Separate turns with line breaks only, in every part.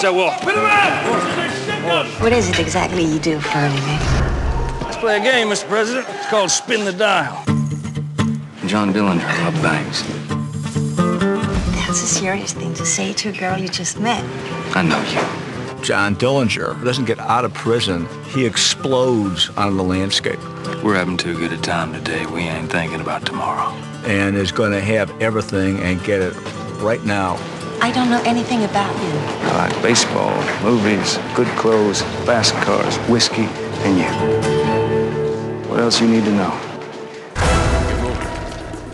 Watch that wall. Put him out!
What is it exactly you do for a living?
Let's play a game, Mr. President. It's called Spin the Dial.
John Dillinger loved banks.
That's a serious thing to say to a girl you just met.
I know you.
John Dillinger doesn't get out of prison. He explodes on the landscape.
We're having too good a time today. We ain't thinking about tomorrow.
And is going to have everything and get it right now.
I don't know anything about you.
I like baseball, movies, good clothes, fast cars, whiskey, and you. What else you need to know?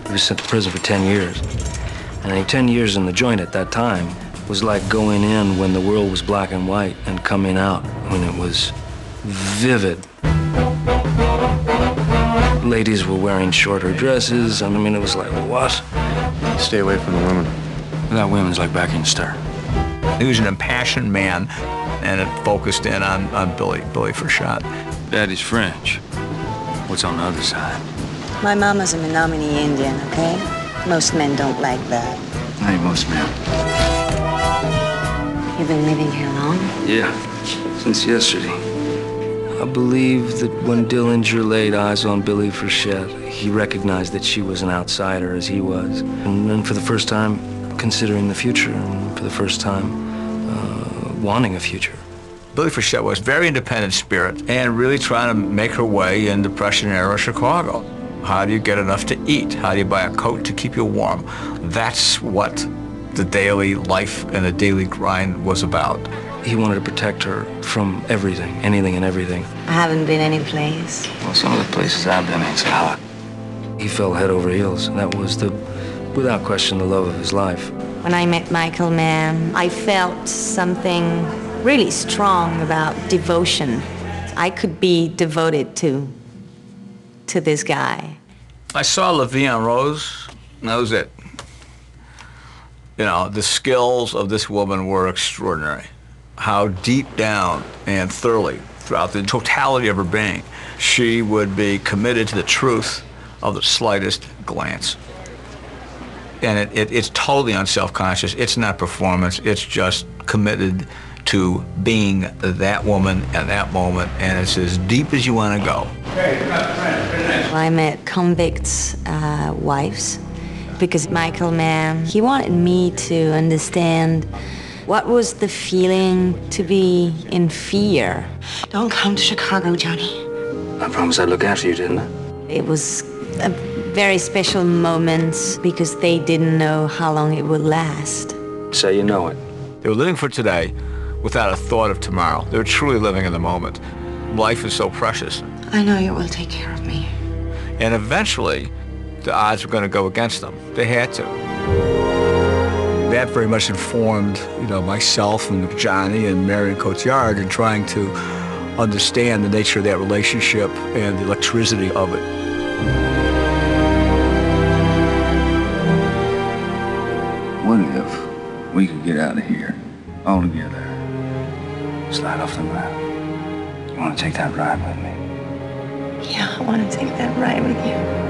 He was sent to prison for 10 years. And 10 years in the joint at that time was like going in when the world was black and white and coming out when it was vivid. Ladies were wearing shorter dresses. I mean, it was like, what?
Stay away from the women.
That women's like back in stir.
He was an impassioned man, and it focused in on Billie for shot.
Daddy's French. What's on the other side?
My mama's a Menominee Indian, okay? Most men don't like that.
I ain't most men.
You've been living here long?
Yeah, since yesterday. I believe that when Dillinger laid eyes on Billie Frechette, he recognized that she was an outsider as he was. And then for the first time, considering the future, and for the first time, wanting a future.
Billie Frechette was a very independent spirit and really trying to make her way in Depression-era Chicago. How do you get enough to eat? How do you buy a coat to keep you warm? That's what the daily life and the daily grind was about.
He wanted to protect her from everything, anything and everything.
I haven't been any place.
Well, some of the places I've been ain't so hot. He fell head over heels, and that was without question, the love of his life.
When I met Michael Mann, I felt something really strong about devotion. I could be devoted to this guy.
I saw La Vie en Rose, and that was it. You know, the skills of this woman were extraordinary. How deep down and thoroughly, throughout the totality of her being, she would be committed to the truth of the slightest glance. And it's totally unself-conscious. It's not performance. It's just committed to being that woman at that moment, and it's as deep as you want to go.
I met convicts' wives because Michael Mann, he wanted me to understand what was the feeling to be in fear. Don't come to Chicago, Johnny.
I promised I'd look after you, didn't I?
It was a very special moment because they didn't know how long it would last.
Say you know it.
They were living for today without a thought of tomorrow. They were truly living in the moment. Life is so precious.
I know you will take care of me.
And eventually, the odds were going to go against them. They had to. That very much informed, myself and Johnny and Marion Cotillard in trying to understand the nature of that relationship and the electricity of it.
What if we could get out of here all together? Slide off the map. You want to take that ride with me?
Yeah, I want to take that ride with you.